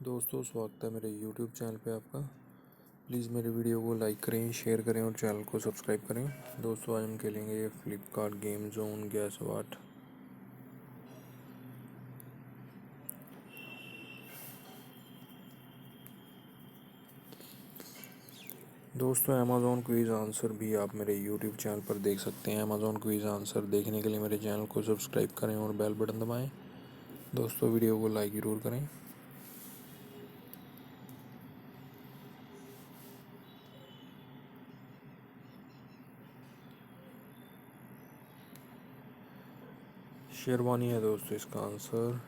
दोस्तों, स्वागत है मेरे YouTube चैनल पे आपका। प्लीज़ मेरे वीडियो को लाइक करें, शेयर करें और चैनल को सब्सक्राइब करें। दोस्तों, आज हम खेलेंगे ये फ्लिपकार्ट गेम जोन गैस वाट। दोस्तों, अमेज़ॉन क्विज़ आंसर भी आप मेरे YouTube चैनल पर देख सकते हैं। अमेज़ॉन क्विज़ आंसर देखने के लिए मेरे चैनल को सब्सक्राइब करें और बेल बटन दबाएँ। दोस्तों, वीडियो को लाइक ज़रूर करें। शेरवानी है दोस्तों इसका आंसर।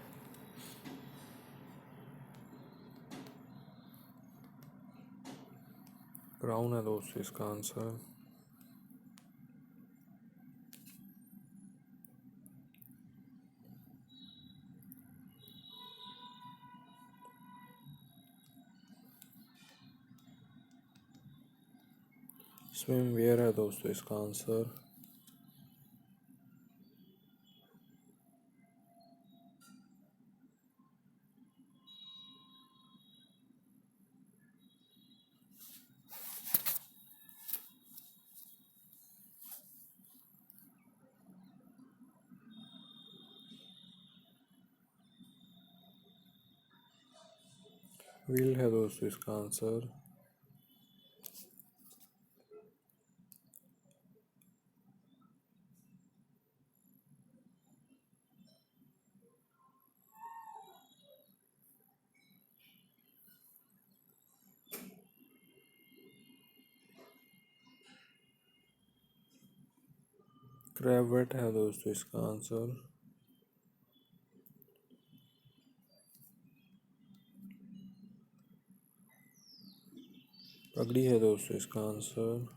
क्राउन है दोस्तों इसका आंसर। स्विम वेयर है दोस्तों इसका आंसर। व्हील है दोस्तों इसका आंसर। क्रेवेट है दोस्तों इसका आंसर। पगड़ी है दोस्तों इसका आंसर।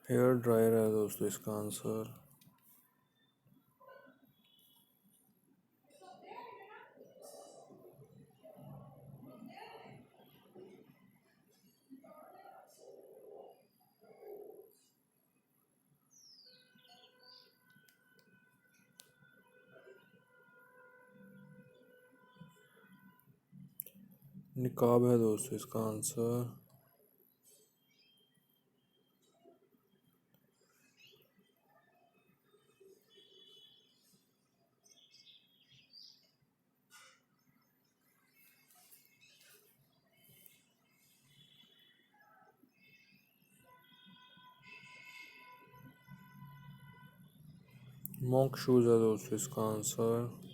हेयर ड्रायर है दोस्तों इसका आंसर। निकाब है दोस्तों इसका आंसर। मॉन्क शूज है दोस्तों इसका आंसर।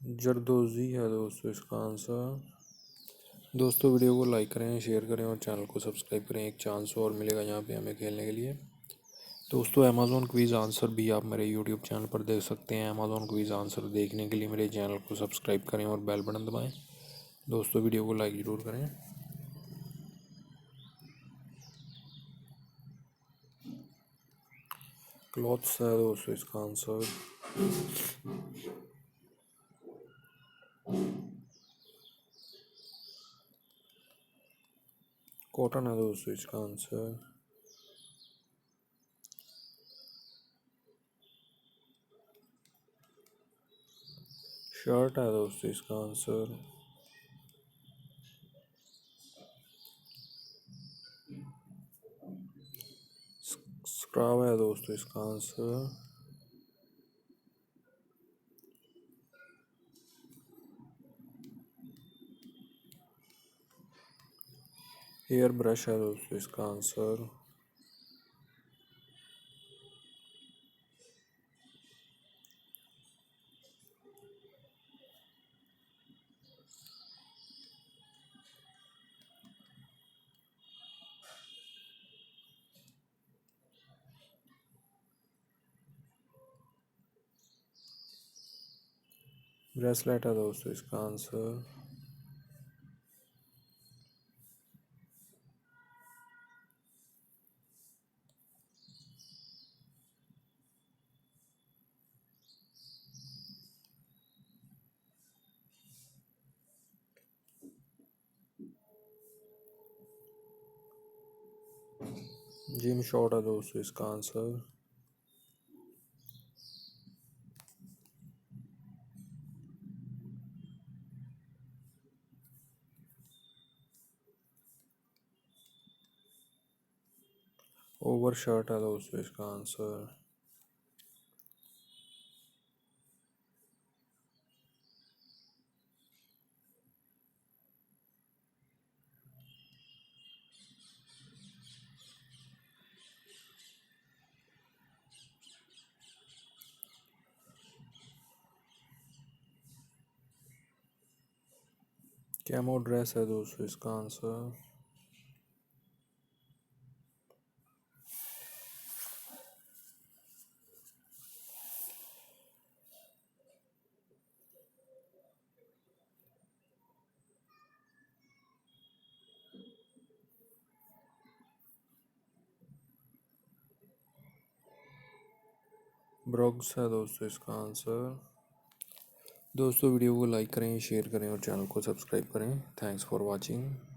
जरदोजी है दोस्तों इसका आंसर। दोस्तों, वीडियो को लाइक करें, शेयर करें और चैनल को सब्सक्राइब करें। एक चांस और मिलेगा यहाँ पे हमें खेलने के लिए। दोस्तों, अमेज़ॉन क्विज़ आंसर भी आप मेरे यूट्यूब चैनल पर देख सकते हैं। अमेज़ॉन क्विज़ आंसर देखने के लिए मेरे चैनल को सब्सक्राइब करें और बेल बटन दबाएं। दोस्तों, वीडियो को लाइक ज़रूर करें। क्लॉथ्स है दोस्तों इसका आंसर। कॉटन है दोस्तों इसका आंसर। शर्ट है दोस्तों इसका आंसर। स्क्राब है दोस्तों इसका आंसर। हेयर ब्रश है दोस्तों इसका आंसर। ब्रेसलेट है दोस्तों इसका आंसर। जिम शॉट है दोस्तों इसका आंसर। ओवर शर्ट है दोस्तों इसका आंसर। कैमो ड्रेस है दोस्तों इसका आंसर। ब्रॉक्स है दोस्तों इसका आंसर। दोस्तों वीडियो को लाइक करें, शेयर करें और चैनल को सब्सक्राइब करें। Thanks for watching.